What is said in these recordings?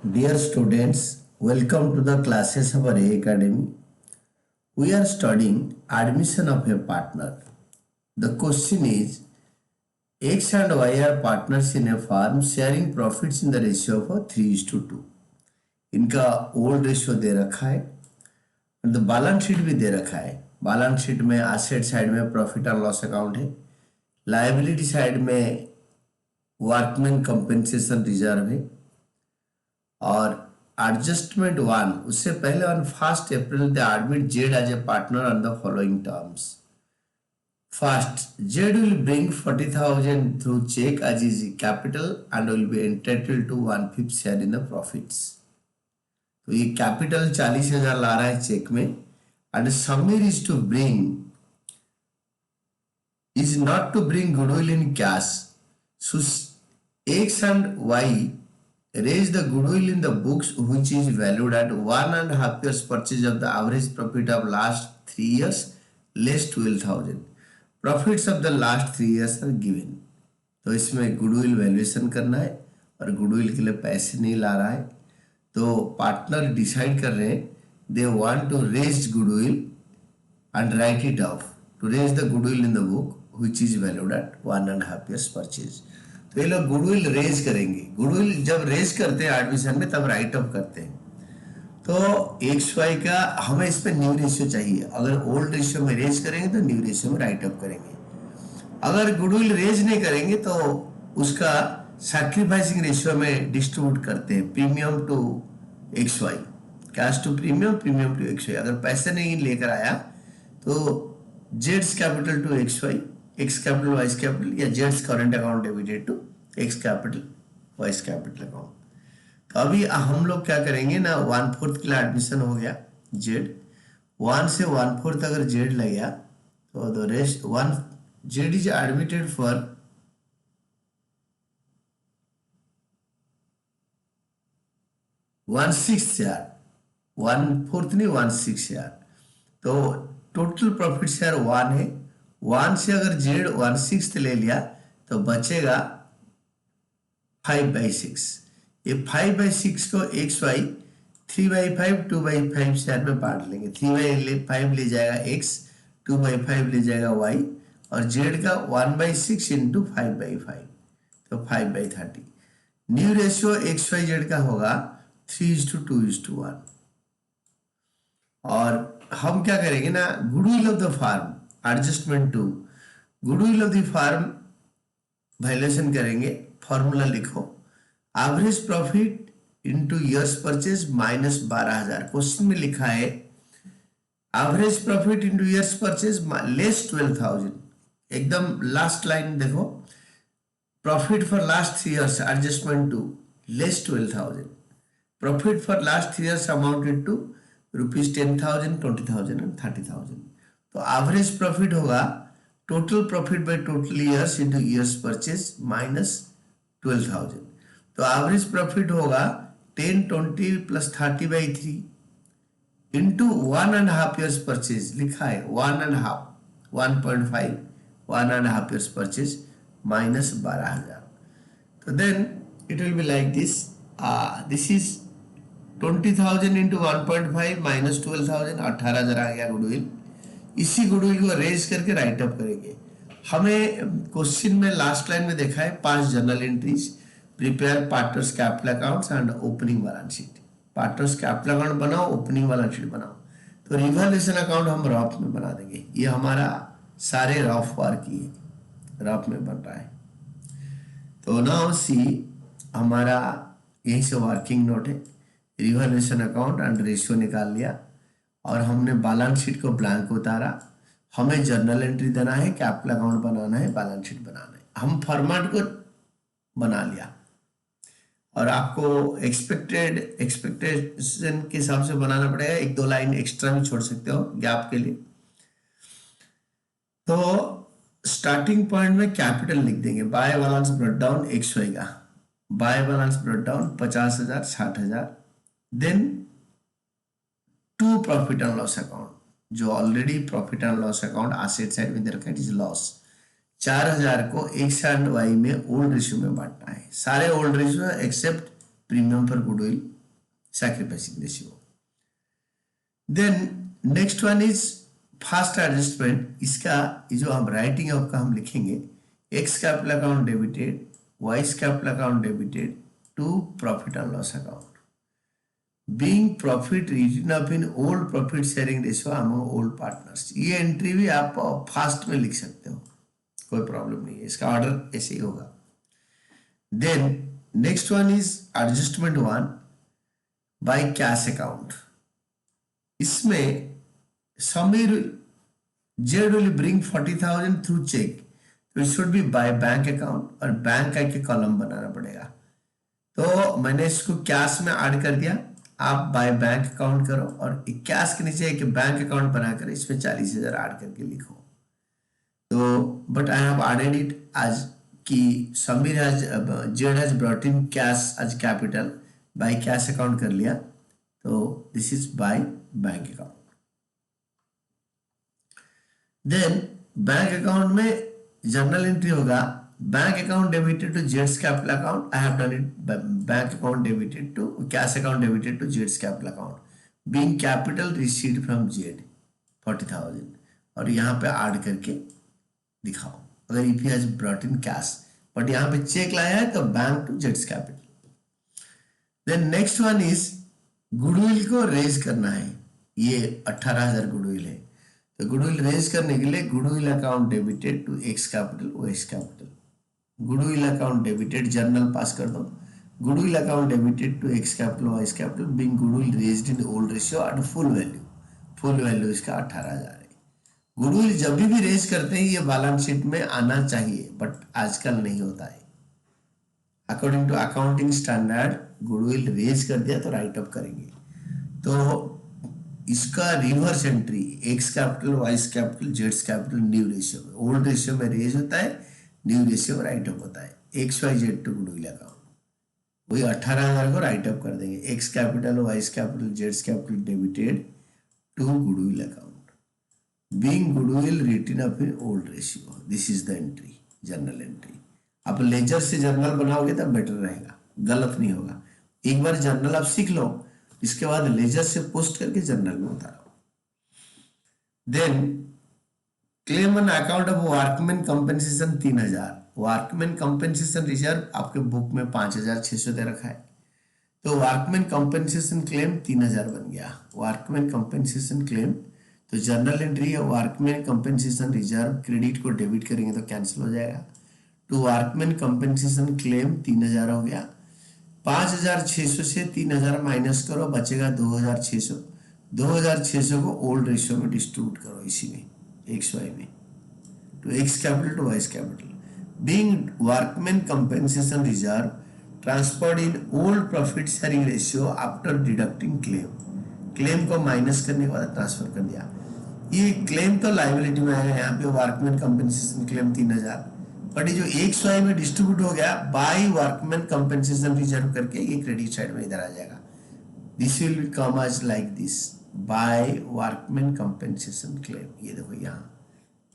Dear students, welcome to the classes of our A Academy. We are studying admission of a partner. The question is X and Y are partners in a firm sharing profits in the ratio of 3:2. इनका old ratio दे रखा है और the balance sheet भी दे रखा है. Balance sheet में asset side में प्रॉफिट एंड लॉस अकाउंट है, लायबिलिटी साइड में वर्कमैन कंपेंसेशन रिजर्व है और एडजस्टमेंट वन उससे पहले on 1st April they admit Z as a partner on the following terms. First, Jed will bring 40,000 through check as his capital and will be entitled to 1/5 share in the profits. तो ये capital 40,000 ला रहा है check में and Samir is not to bring goodwill in cash. So X and Y raise the goodwill in the books which is valued at 1.5 years purchase of the average profit of last 3 years less 12,000. Profits of the last 3 years are given. तो इसमें goodwill valuation करना है और goodwill के लिए पैसे नहीं ला रहा है, तो पार्टनर डिसाइड कर रहे हैं they want to raise goodwill and write it off to raise the goodwill in the book which is valued at 1.5 years purchase. तो ये लोग गुडविल रेज करेंगे. गुडविल जब रेज करते हैं एडमिशन में तब राइट ऑफ करते हैं. तो एक्स वाई का हमें इस पर न्यू रेशियो चाहिए. अगर ओल्ड रेशियो में रेज करेंगे तो न्यू रेशियो में राइट अप करेंगे. अगर गुडविल रेज नहीं करेंगे तो उसका सैक्रिफाइसिंग रेशियो में डिस्ट्रीब्यूट करते हैं, premium to X Y, cash to premium, premium to X Y. अगर पैसे नहीं लेकर आया तो जेड्स capital to X Y, X capital Y's capital या जेड्स current account debited to X capital Y's capital account. तो अभी हम लोग क्या करेंगे ना, 1/4 के लिए एडमिशन हो गया जेड, 1 से 1/4 अगर जेड लग गया तो the rest 1 Z is admitted for 1/6 यार, 1/4 नहीं 1/6 यार. तो टोटल प्रॉफिट शेयर 1 है. 1 से अगर जेड 1/6 ले लिया तो बचेगा 5/6. ये 5/6 को एक्स वाई 3/5 2/5 शेयर में बांट लेंगे. 3/5 ले जाएगा एक्स, 2/5 ले जाएगा वाई और जेड का 1/6 इंटू 5/5 तो 5/30. New ratio X Y Z का होगा 3:2:1. और हम क्या करेंगे ना, goodwill of the firm adjustment two goodwill of the firm valuation करेंगे. फॉर्मूला लिखो, average profit into years purchase minus 12,000. Question में लिखा है average profit into years purchase less 12,000. एकदम लास्ट लाइन देखो, profit for last 3 years adjustment two less 12,000. Profit for last 3 years amounted to ₹10,000 20,000 and 30,000. तो average profit होगा total profit by total years into years purchase minus 12,000. तो average profit होगा 10 20 plus 30/3 into 1.5 years purchase. लिखा है 1.5 1.5 1.5 years purchase minus 12,000. तो then it will be like this. This is 20,000 into 1.5 minus 12,000, 18,000 आ गया goodwill. इसी goodwill को रेज करके राइट अप करेंगे. हमें क्वेश्चन में लास्ट लाइन में देखा है 5 journal entries, prepare partners capital accounts and opening balance sheet. Partners capital account बनाओ, ओपनिंग बैलेंस शीट बनाओ. तो रिवैल्यूएशन अकाउंट हम रफ में बना देंगे. ये हमारा सारे रफ वर्क ही रफ में बन रहा है. तो नाउ सी हमारा यहीं से वर्किंग नोट है. रिवैल्यूएशन अकाउंट एंड रेशियो निकाल लिया और हमने बैलेंस शीट को ब्लैंक उतारा. हमें जर्नल एंट्री देना है, कैपिटल अकाउंट बनाना है, बैलेंस शीट बनाना है. हम फॉर्मेट को बना लिया और आपको एक्सपेक्टेशन के हिसाब से बनाना पड़ेगा. 1-2 लाइन एक्स्ट्रा भी छोड़ सकते हो गैप के लिए. तो स्टार्टिंग पॉइंट में कैपिटल लिख देंगे. By balance brought down X Y का by balance brought down 50,000 60,000. Then to profit and loss account, जो already profit and loss account asset side में दे रखा है, इट इज लॉस. 4,000 को एक्स एंड वाई में ओल्ड रेशियो में बांटना है. सारे old ratio except premium for goodwill sacrificing ratio. Then next one is first adjustment. इसका जो हम राइटिंग ऑफ का हम लिखेंगे, X capital account debited, Y's capital account debited to profit and loss account, being profit written up in old profit sharing ratio among old partners. ये entry भी आप fast में लिख सकते हो, कोई प्रॉब्लम नहीं है, इसका ऑर्डर ऐसे ही होगा। Then next one is adjustment one by cash account. इसमें Sameer Z will bring 40,000 through cheque, तो it should be by bank account और बैंक का एक कॉलम बनाना पड़ेगा। तो मैंने इसको कैश में ऐड कर दिया, आप बाय बैंक अकाउंट करो और कैश के नीचे एक बैंक अकाउंट बनाकर इसमें 40,000 ऐड करके लिखो। तो but I have added it आज कि Sameer has Z has brought in cash as capital, bye cash account कर लिया, तो this is by bank account. Then bank account में जर्नल एंट्री होगा, बैंक अकाउंट डेबिटेड टू जेड्स capital account, I have done it, bank account debited to cash account debited to जेड्स capital account, being capital received from Z 40,000, और यहाँ पे add करके दिखाओ अगर if he has brought in cash, but यहाँ पे चेक लाया है तो बैंक टू जेड्स capital. Then next one is goodwill को रेज करना है, ये 18,000 गुडविल है, तो गुडविल रेज करने के लिए goodwill account debited to X capital Y's capital, goodwill account debited journal pass कर दो, goodwill account debited to X capital Y's capital being goodwill raised in old ratio at full value, full value इसका 18,000 है। Goodwill जब भी raise करते हैं ये balance sheet में आना चाहिए, बट आजकल नहीं होता है। According to accounting standard goodwill raise कर दिया तो राइट अप करेंगे, तो इसका reverse entry X capital Y's capital जेड्स कैपिटल न्यू रेशियो में, ओल्ड रेशियो में रेज होता है, न्यू रेशियो में राइट अप होता है, X Y Z to goodwill account, वही 18,000 को राइट अप कर देंगे, एक्स कैपिटल वाइस कैपिटल जेड्स capital debited to goodwill account, being goodwill written up in old ratio, this is the entry, journal entry. आप laser से journal बनाओगे तब better रहेगा, गलत नहीं होगा। एक बार जर्नल आप सीख लो, इसके बाद लेजर से पोस्ट करके जर्नल में उतारो। Then claim on account of workman compensation 3,000, workman compensation reserve आपके बुक में 5,600 दे रखा है, तो वर्कमैन कंपनसेशन क्लेम 3,000 बन गया, वर्कमैन कंपनसेशन क्लेम, तो जर्नल एंट्री है वर्कमैन कंपनसेशन रिजर्व, क्रेडिट को डेबिट करेंगे तो कैंसिल हो जाएगा, टू वर्कमैन कंपनसेशन क्लेम 3,000 हो गया, 5,600 से 3,000 माइनस करो, बचेगा 2,600, 2,600 को ओल्ड रेशियो में डिस्ट्रीब्यूट करो, इसी में एक्स वाई में, to X capital to Y's capital, being workman compensation reserve transferred in old profit sharing ratio after deducting claim, claim को माइनस करने के बाद ट्रांसफर कर दिया। ये क्लेम तो लाइबिलिटी में आएगा, यहाँ पे वर्कमैन कंपनसेशन क्लेम 3,000, बट ये जो एक्स वाई में डिस्ट्रीब्यूट हो गया बाय वर्कमैन कंपनसेशन रिजर्व करके, ये क्रेडिट साइड में इधर आ जाएगा, this will come as like this, by workman compensation claim, ये देखो यहाँ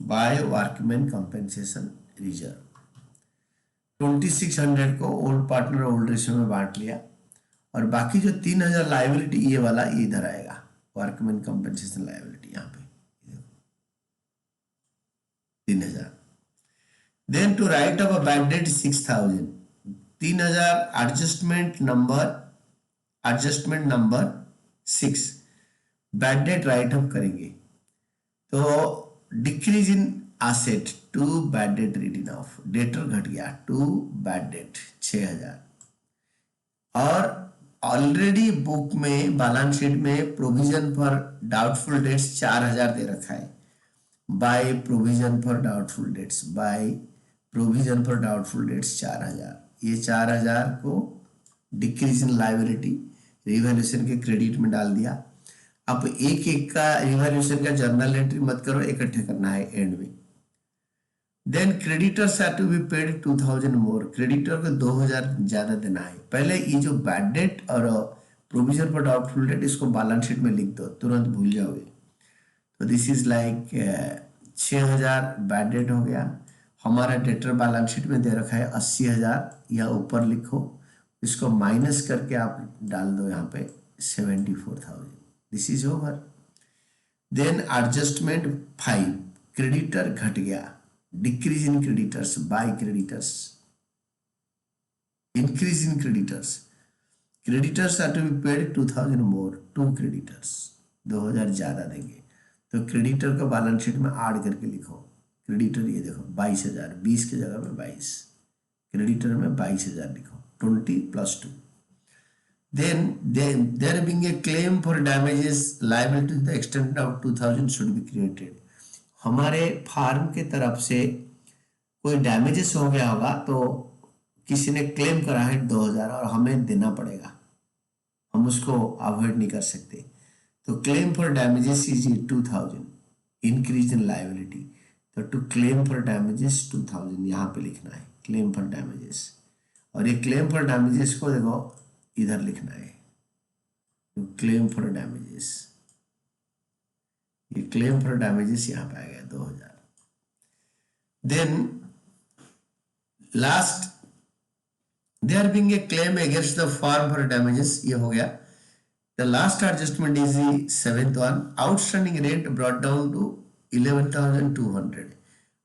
बाय वर्कमैन कंपनसेशन रिजर्व, 2,600 को ओल्ड पार्टनर ओल्ड रेशियो में बांट लिया, और बाकी जो 3,000 लाइबिलिटी ये वाला ये इधर आएगा, वर्कमैन कंपनसेशन लाइबिलिटी यहाँ पे 3,000। Then to write up a bad debt 6,000, 3,000 adjustment number 6 bad debt write up करेंगे, तो decrease in asset to bad debt written off, debtor घट गया टू बैड डेट 6,000, और ऑलरेडी बुक में बैलेंस शीट में provision for doubtful debts 4,000 दे रखा है, by provision for doubtful debts, by provision for doubtful debts 4,000, ये 4,000 को डिक्रीज इन लाइबिलिटी रिवैल्यूएशन के क्रेडिट में डाल दिया। अब एक एक का रिवैल्यूएशन का जर्नल एंट्री मत करो, इकट्ठे करना है एंड में। Then creditors have to be paid 2,000 more, creditor को 2,000 ज्यादा देना है। पहले ये जो बैड डेट और प्रोविजन फॉर डाउटफुल डेट इसको बैलेंस शीट में लिख दो, तुरंत भूल जाओगे। तो this is like 6,000 bad debt हो गया, हमारा डेटर बैलेंस शीट में दे रखा है 80,000, या ऊपर लिखो इसको माइनस करके आप डाल दो यहाँ पे 74,000, this is over. Then adjustment 5, creditor घट गया, decrease in creditors by creditors, increase in creditors, creditors are to be paid 2,000 more, to creditors 2,000 ज्यादा देंगे, तो क्रेडिटर को बैलेंस शीट में ऐड करके लिखो। क्रेडिटर ये देखो 22,000, 20 की जगह में 22, क्रेडिटर में 22,000 लिखो, 20 + 2। Then there being a claim for damages liable to the extent of 2,000 should be created। हमारे फार्म के तरफ से कोई डैमेजेस हो गया होगा तो किसी ने क्लेम करा है 2,000 और हमें देना पड़ेगा, हम उसको अवॉइड नहीं कर सकते। तो claim for damages is 2,000, increase in liability, तो टू क्लेम फॉर डैमेजेस 2,000 यहाँ पे लिखना है, क्लेम फॉर डैमेजेस। और ये क्लेम फॉर डैमेजेस को देखो इधर लिखना है, तो क्लेम फॉर डैमेजेस, ये क्लेम फॉर डैमेजेस यहाँ पे आ गया 2,000। Then last, there being a claim against the firm for damages, ये हो गया। The last adjustment is the 7th one, outstanding rent brought down to 11,200।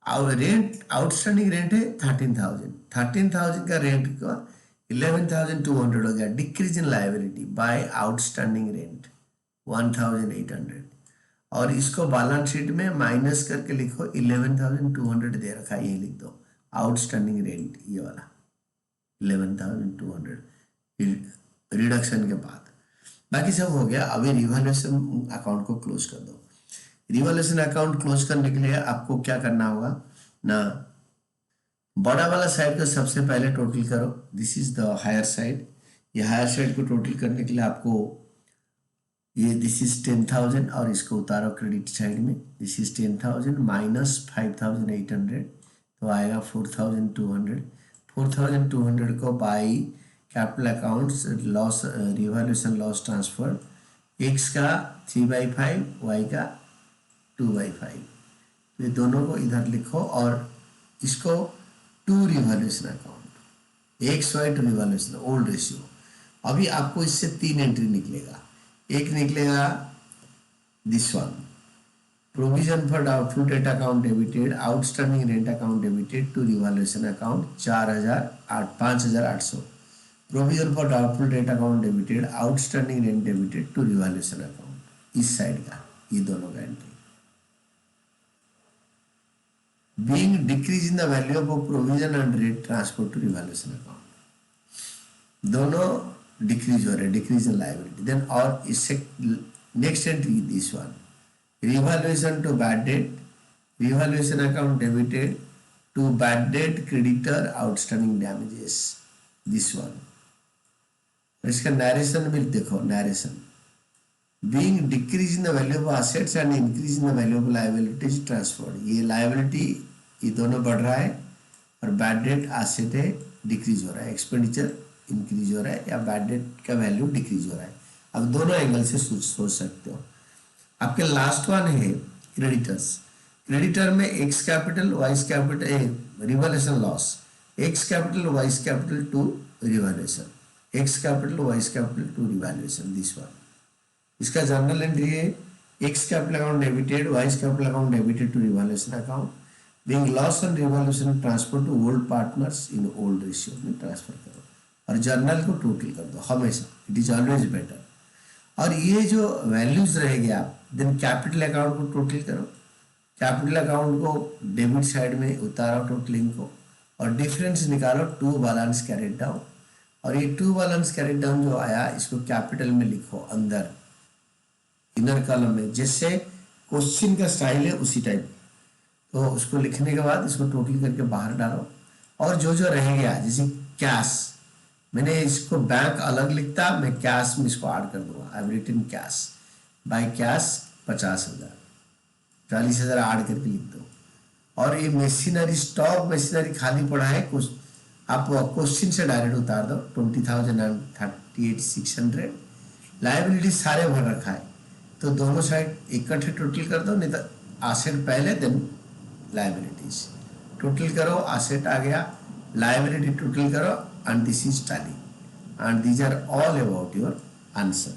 our rent, outstanding rent है 13,000, 13,000 का रेंट का 11,200 हो गया, decrease in liability by outstanding rent 1,800, और इसको बैलेंस शीट में माइनस करके लिखो 11,200 दे रखा है, ये लिख दो आउटस्टैंडिंग रेंट, ये वाला 11,200 रिडक्शन के बाद। बाकी सब हो गया। अभी रिवैल्यूएशन अकाउंट को क्लोज कर दो। रिवैल्यूएशन अकाउंट क्लोज करने के लिए आपको क्या करना होगा ना, बड़ा वाला साइड को सबसे पहले टोटल करो, this is the higher side. ये हायर साइड को टोटल करने के लिए आपको ये दिस इज 10,000 और इसको उतारो क्रेडिट साइड में, दिस इज 10,000 माइनस 5,800 तो आएगा 4,200। 4,200 को by capital accounts loss, revaluation loss transfer, x का 3/5, वाई का 2/5, ये दोनों को इधर लिखो और इसको to revaluation account, X Y to revaluation old ratio. अभी आपको इससे 3 एंट्री निकलेगा। एक निकलेगा this one, provision for doubtful debt account debited, outstanding rent account debited to revaluation account 5,800। Provision for doubtful debt account debited, outstanding rent debited to revaluation account, इस side का ये दोनों का entry. Being decrease in the value of provision and rate transfer to revaluation account, दोनों decrease हो रहे हैं, decrease in liability. Then और इससे next entry this one, revaluation to bad debt, revaluation account debited to bad debt creditor outstanding damages, this one. इसका narration भी देखो, narration being decrease in the value of assets and increase in the value of liabilities transferred, ये liability ये दोनों बढ़ रहा है और बैड डेट एसेट है डिक्रीज हो रहा है, एक्सपेंडिचर इंक्रीज हो रहा है या बैड डेट का वैल्यू डिक्रीज हो रहा है। अब दोनों एंगल से सोच सकते हो। आपके लास्ट वन है क्रेडिटर्स, क्रेडिटर में X capital Y's capital revaluation loss, X capital Y's capital to revaluation, X capital Y's capital to revaluation, this one. इसका जर्नल एंट्री है X capital account debited Y's capital account debited to revaluation account, being loss on revaluation transfer to old partners in old ratio में transfer करो और journal को total कर दो हमेशा, it is always better. और ये जो वैल्यूज रहेंगे आप देन कैपिटल अकाउंट को टोटल करो, कैपिटल अकाउंट को डेबिट साइड में उतारो टोटलिंग को और डिफरेंस निकालो टू बैलेंस कैरिड डाउन, और ये टू बैलेंस कैरिड डाउन जो आया इसको कैपिटल में लिखो अंदर इनर कॉलम में, जैसे क्वेश्चन का स्टाइल है उसी टाइप। तो उसको लिखने के बाद इसको टोटल करके बाहर डालो और जो जो रह गया जैसे कैश, मैंने इसको बैंक अलग लिखता, मैं कैश में इसको ऐड कर दूंगा, I have written cash by cash 50,000, 40,000 add करके लिख दो। और ये मशीनरी स्टॉक मशीनरी खाली पड़ा है, कुछ आप क्वेश्चन से डायरेक्ट उतार दो 20,000 एंड 38,600, लायबिलिटी सारे भर रखा है तो दोनों साइड इकट्ठे टोटल कर दो, नहीं तो एसेट पहले देन लायबिलिटीज टोटल करो, एसेट आ गया, लायबिलिटी टोटल करो and this is tally. and these are all about your answer.